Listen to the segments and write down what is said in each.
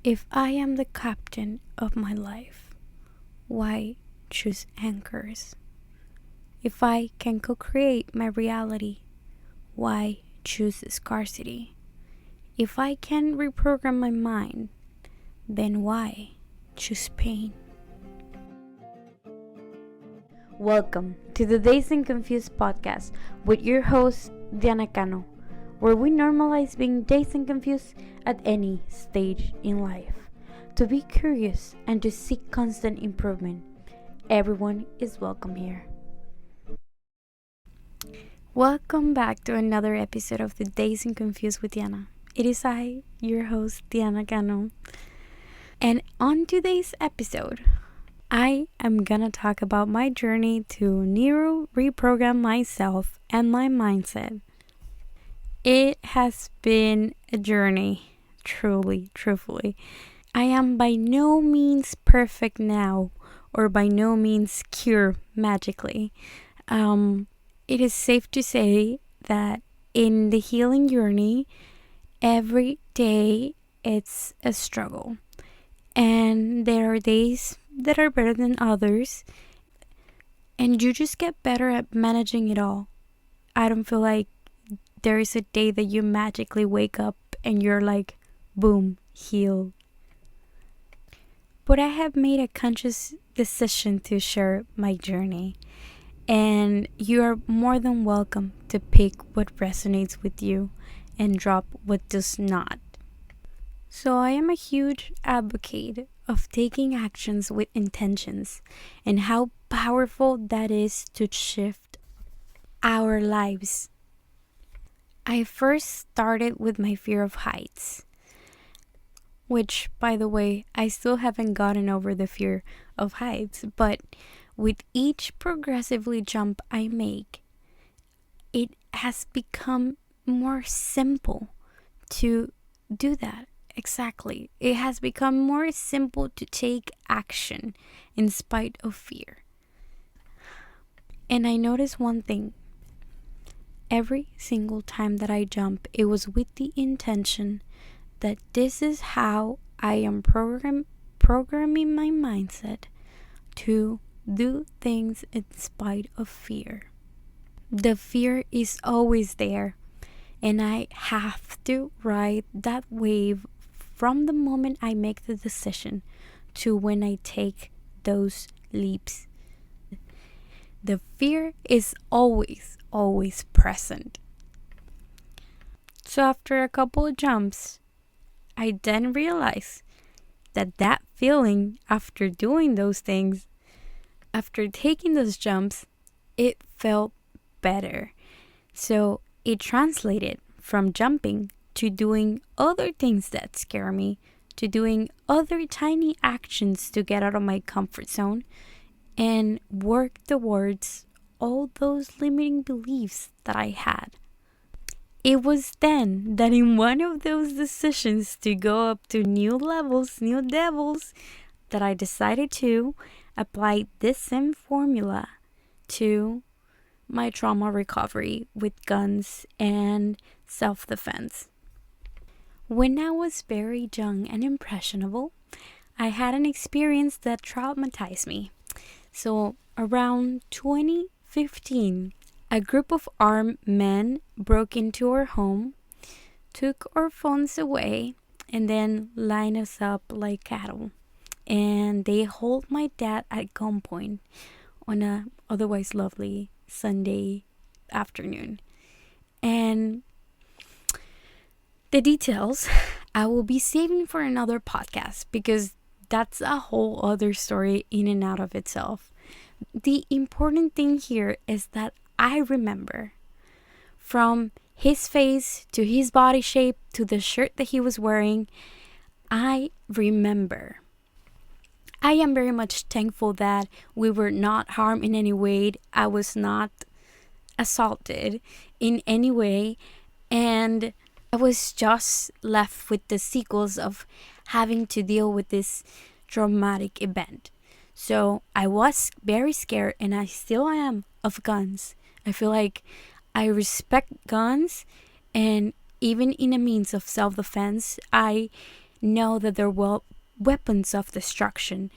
If I am the captain of my life, why choose anchors? If I can co-create my reality, why choose scarcity? If I can reprogram my mind, then why choose pain? Welcome to the Dazed and Confused podcast with your host, Diana Cano, where we normalize being dazed and confused at any stage in life. To be curious and to seek constant improvement, everyone is welcome here. Welcome back to another episode of the Dazed and Confused with Diana. It is I, your host, Diana Cano. And on today's episode, I am gonna talk about my journey to neuro-reprogram myself and my mindset. It has been a journey, truthfully. I am by no means perfect now, or by no means cured magically. It is safe to say that in the healing journey, every day it's a struggle. And there are days that are better than others, and you just get better at managing it all. I don't feel like there is a day that you magically wake up and you're like, boom, healed. But I have made a conscious decision to share my journey, and you are more than welcome to pick what resonates with you and drop what does not. So I am a huge advocate of taking actions with intentions and how powerful that is to shift our lives. I first started with my fear of heights, which, by the way, I still haven't gotten over the fear of heights, but with each progressively jump I make, it has become more simple to do that. Exactly. It has become more simple to take action in spite of fear. And I noticed one thing. Every single time that I jump, it was with the intention that this is how I am programming my mindset to do things in spite of fear. The fear is always there, and I have to ride that wave from the moment I make the decision to when I take those leaps. The fear is always present. So after a couple of jumps, I then realized that feeling after doing those things, after taking those jumps, it felt better. So it translated from jumping to doing other things that scare me, to doing other tiny actions to get out of my comfort zone and work towards all those limiting beliefs that I had. It was then that in one of those decisions to go up to new levels, new devils, that I decided to apply this same formula to my trauma recovery with guns and self-defense. When I was very young and impressionable, I had an experience that traumatized me. So around 2015, a group of armed men broke into our home, took our phones away, and then lined us up like cattle. And they held my dad at gunpoint on a otherwise lovely Sunday afternoon. And the details I will be saving for another podcast because that's a whole other story in and out of itself. The important thing here is that I remember, from his face to his body shape to the shirt that he was wearing, I remember. I am very much thankful that we were not harmed in any way. I was not assaulted in any way, and I was just left with the sequels of having to deal with this traumatic event. So I was very scared, and I still am, of guns. I feel like I respect guns, and even in a means of self-defense, I know that there were weapons of destruction.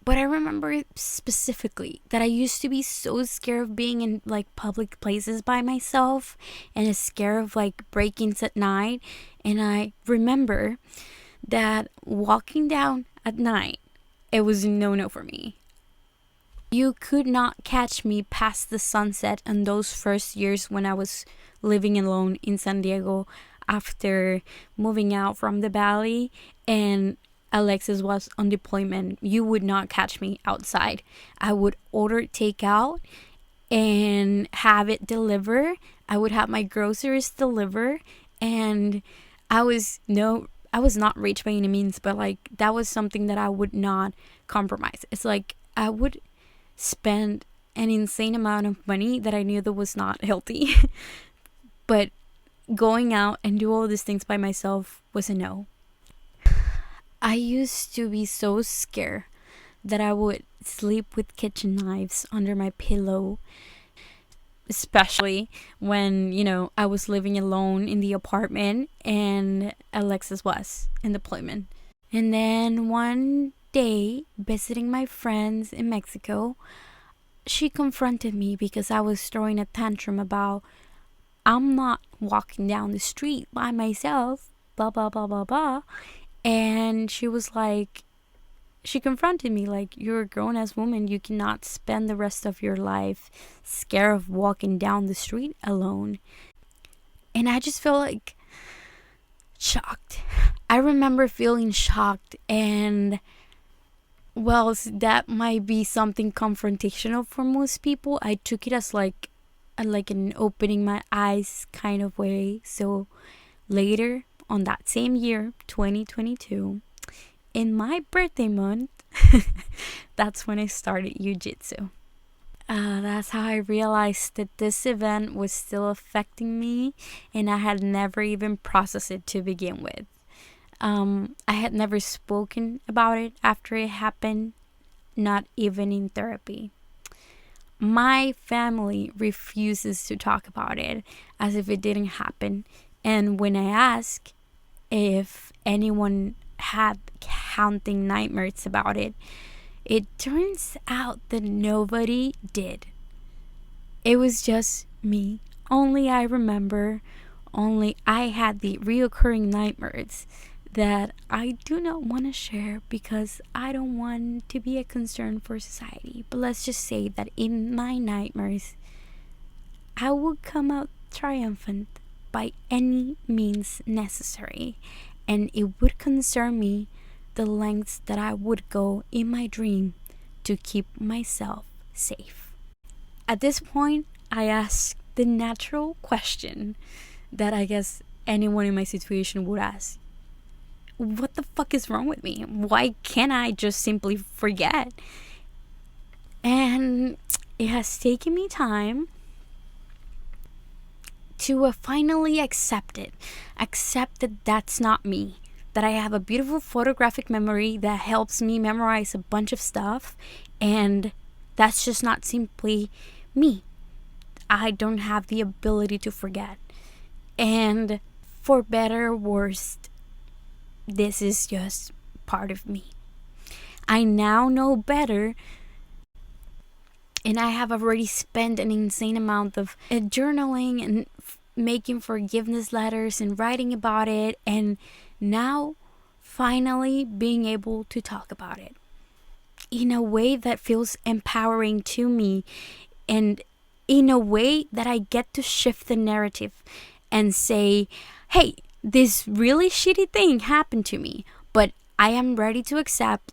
But I remember specifically that I used to be so scared of being in like public places by myself and scared of like break-ins at night. And I remember that walking down at night, it was a no-no for me. You could not catch me past the sunset in those first years when I was living alone in San Diego after moving out from the valley and Alexis was on deployment. You would not catch me outside. I would order takeout and have it delivered. I would have my groceries delivered, and I was not rich by any means, but like that was something that I would not compromise. It's like I would spend an insane amount of money that I knew that was not healthy. But going out and do all these things by myself was a no. I used to be so scared that I would sleep with kitchen knives under my pillow, especially when, I was living alone in the apartment and Alexis was in deployment. And then one day, visiting my friends in Mexico, she confronted me because I was throwing a tantrum about I'm not walking down the street by myself, blah, blah, blah, blah, blah. And she confronted me like, you're a grown-ass woman. You cannot spend the rest of your life scared of walking down the street alone. And I just felt like shocked. I remember feeling shocked, and well, that might be something confrontational for most people. I took it as like an opening my eyes kind of way. So later on that same year, 2022, in my birthday month, that's when I started Jiu Jitsu. That's how I realized that this event was still affecting me, and I had never even processed it to begin with. I had never spoken about it after it happened, not even in therapy. My family refuses to talk about it as if it didn't happen. And when I ask if anyone had haunting nightmares about it, it turns out that nobody did. It was just me. Only I remember. Only I had the reoccurring nightmares that I do not want to share because I don't want to be a concern for society. But let's just say that in my nightmares, I would come out triumphant by any means necessary, and it would concern me the lengths that I would go in my dream to keep myself safe. At this point, I ask the natural question that I guess anyone in my situation would ask. What the fuck is wrong with me? Why can't I just simply forget? And it has taken me time to finally accept it. Accept that that's not me. That I have a beautiful photographic memory that helps me memorize a bunch of stuff. And that's just not simply me. I don't have the ability to forget. And for better or worse, this is just part of me. I now know better, and I have already spent an insane amount of journaling and making forgiveness letters and writing about it, and now finally being able to talk about it in a way that feels empowering to me, and in a way that I get to shift the narrative and say, hey, this really shitty thing happened to me, but I am ready to accept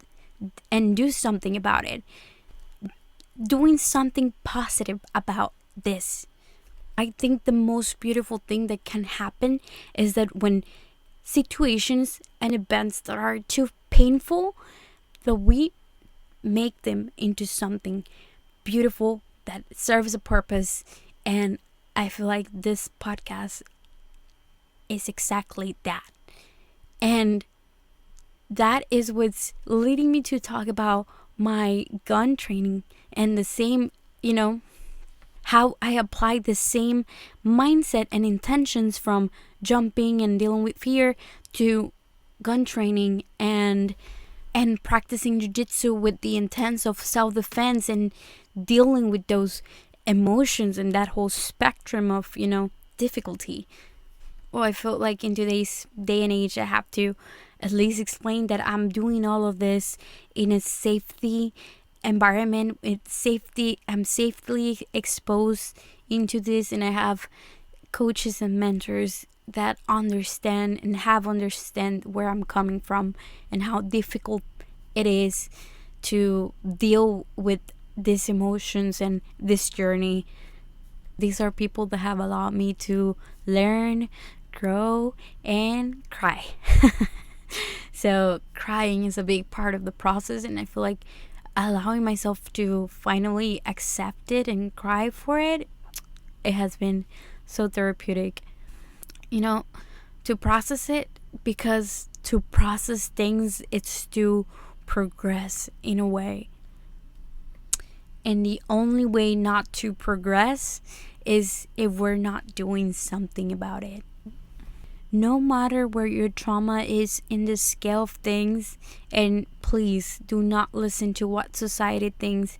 and do something about it. Doing something positive about this. I think the most beautiful thing that can happen is that when situations and events that are too painful, that we make them into something beautiful that serves a purpose. And I feel like this podcast is exactly that. And that is what's leading me to talk about my gun training and the same, how I applied the same mindset and intentions from jumping and dealing with fear to gun training and practicing jiu-jitsu with the intent of self-defense and dealing with those emotions and that whole spectrum of, difficulty. Well, I felt like in today's day and age, I have to at least explain that I'm doing all of this in a safety environment. I'm safely exposed into this, and I have coaches and mentors that understand and have understand where I'm coming from and how difficult it is to deal with these emotions and this journey. These are people that have allowed me to learn, grow, and cry. So crying is a big part of the process, and I feel like allowing myself to finally accept it and cry for it, it has been so therapeutic. To process it, because to process things, it's to progress in a way. And the only way not to progress is if we're not doing something about it. No matter where your trauma is in the scale of things, and please do not listen to what society thinks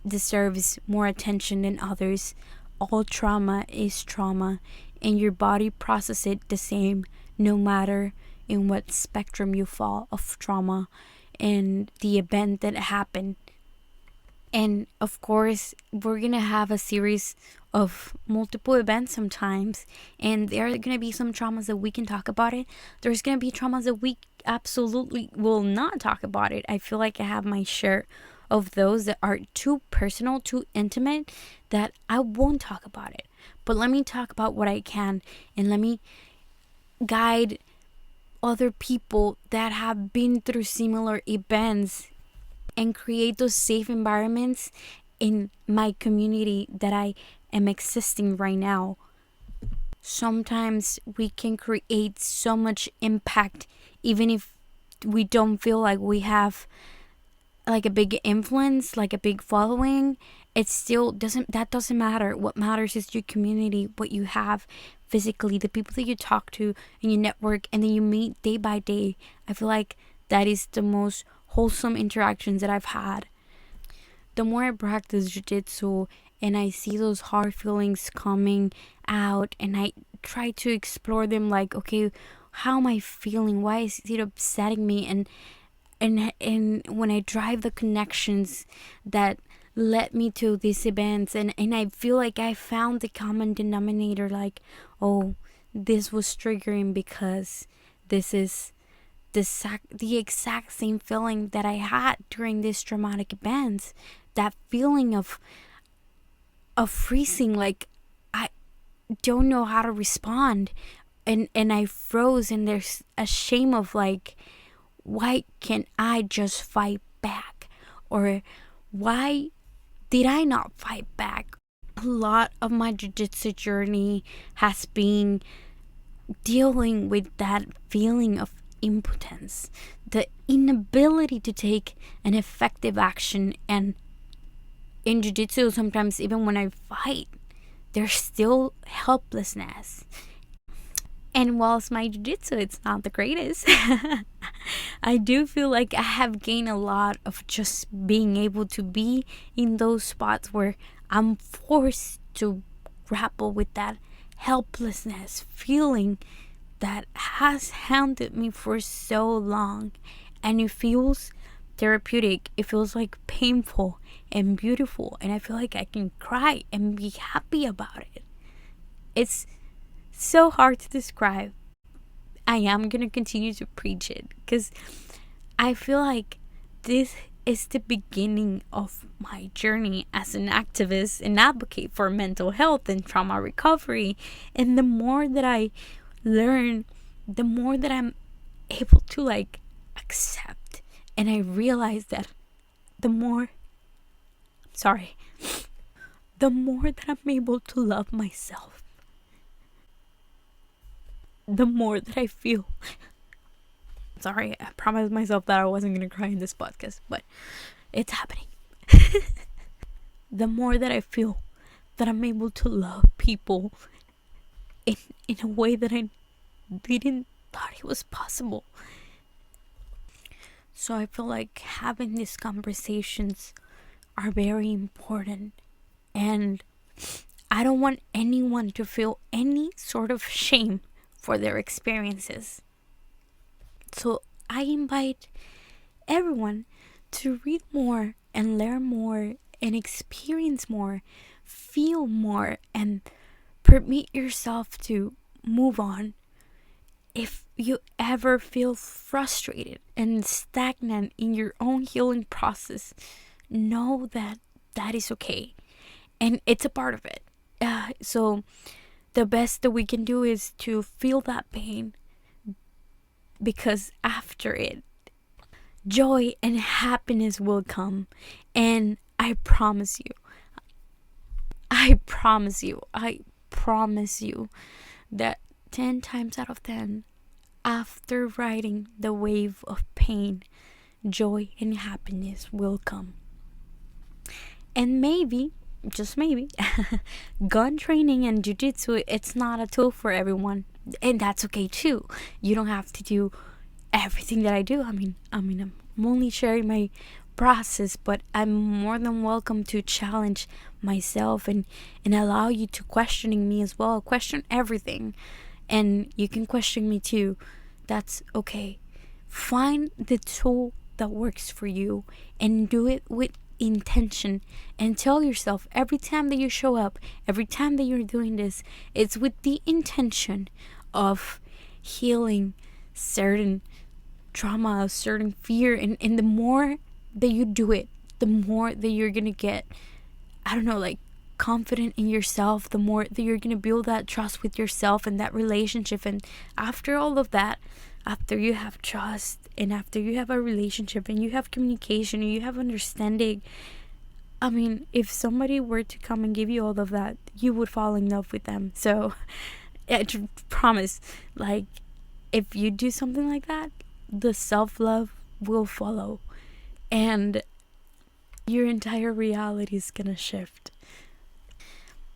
deserves more attention than others. All trauma is trauma, and your body processes it the same, no matter in what spectrum you fall of trauma and the event that happened. And of course, we're gonna have a series of multiple events sometimes, and there are gonna be some traumas that we can talk about it. There's gonna be traumas that we absolutely will not talk about it. I feel like I have my share of those that are too personal, too intimate, that I won't talk about it. But let me talk about what I can, and let me guide other people that have been through similar events and create those safe environments in my community that I am existing right now. Sometimes we can create so much impact even if we don't feel like we have like a big influence, like a big following. It still doesn't matter. What matters is your community, what you have physically, the people that you talk to and you network and then you meet day by day. I feel like that is the most wholesome interactions that I've had. The more I practice jiu-jitsu and I see those hard feelings coming out and I try to explore them, like, okay, how am I feeling? Why is it upsetting me? And when I drive the connections that led me to these events, and I feel like I found the common denominator, like, oh, this was triggering because this is the exact same feeling that I had during these traumatic events. That feeling of freezing, like I don't know how to respond, and I froze, and there's a shame of like, why can't I just fight back? Or why did I not fight back? A lot of my jiu-jitsu journey has been dealing with that feeling of impotence, the inability to take an effective action. And in jiu-jitsu, sometimes even when I fight, there's still helplessness. And whilst my jiu-jitsu, it's not the greatest, I do feel like I have gained a lot of just being able to be in those spots where I'm forced to grapple with that helplessness feeling that has haunted me for so long. And it feels therapeutic. It feels like painful and beautiful. And I feel like I can cry and be happy about it. It's so hard to describe. I am going to continue to preach it because I feel like this is the beginning of my journey as an activist and advocate for mental health and trauma recovery. And the more that I learn, the more that I'm able to like accept, and I realize that the more that I'm able to love myself, the more that I feel. Sorry, I promised myself that I wasn't going to cry in this podcast, but it's happening. The more that I feel that I'm able to love people in a way that I didn't thought it was possible. So I feel like having these conversations are very important. And I don't want anyone to feel any sort of shame for their experiences. So I invite everyone to read more and learn more and experience more, feel more, and permit yourself to move on. If you ever feel frustrated and stagnant in your own healing process, know that that is okay and it's a part of it. So the best that we can do is to feel that pain, because after it, joy and happiness will come. And I promise you, I promise you, I promise you that 10 times out of 10, after riding the wave of pain, joy and happiness will come. And maybe, just maybe, gun training and Jiu Jitsu, it's not a tool for everyone. And that's okay too. You don't have to do everything that I do. I mean, I'm only sharing my process, but I'm more than welcome to challenge myself and allow you to questioning me as well. Question everything. And you can question me too. That's okay. Find the tool that works for you and do it with intention, and tell yourself every time that you show up, every time that you're doing this, it's with the intention of healing certain trauma, certain fear, and the more that you do it, the more that you're gonna get, I don't know, like confident in yourself, the more that you're gonna build that trust with yourself and that relationship. And after all of that, after you have trust and after you have a relationship and you have communication and you have understanding, I mean, if somebody were to come and give you all of that, you would fall in love with them. So I promise, like, if you do something like that, the self-love will follow and your entire reality is gonna shift.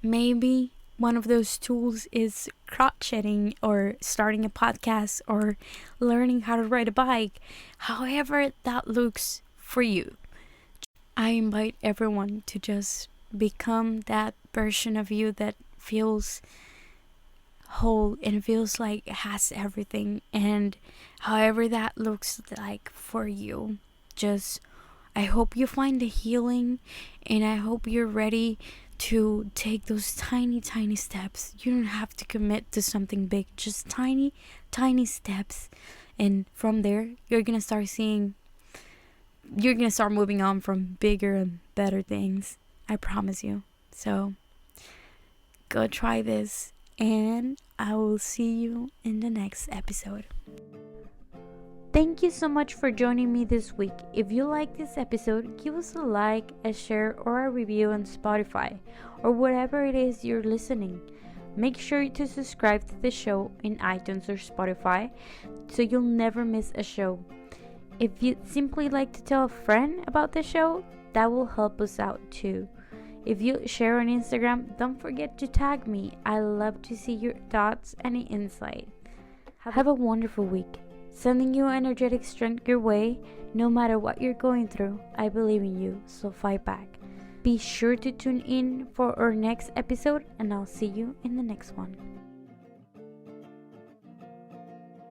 Maybe one of those tools is crotcheting or starting a podcast or learning how to ride a bike. However that looks for you, I invite everyone to just become that version of you that feels whole and feels like it has everything. And however that looks like for you, just I hope you find the healing, and I hope you're ready to take those tiny steps. You don't have to commit to something big, just tiny steps, and from there you're gonna start moving on from bigger and better things. I promise you. So go try this, and I will see you in the next episode. Thank you so much for joining me this week. If you like this episode, give us a like, a share, or a review on Spotify or whatever it is you're listening. Make sure to subscribe to the show in iTunes or Spotify so you'll never miss a show. If you'd simply like to tell a friend about the show, that will help us out too. If you share on Instagram, don't forget to tag me. I love to see your thoughts and insight. Have a wonderful week. Sending you energetic strength your way, no matter what you're going through. I believe in you, so fight back. Be sure to tune in for our next episode, and I'll see you in the next one.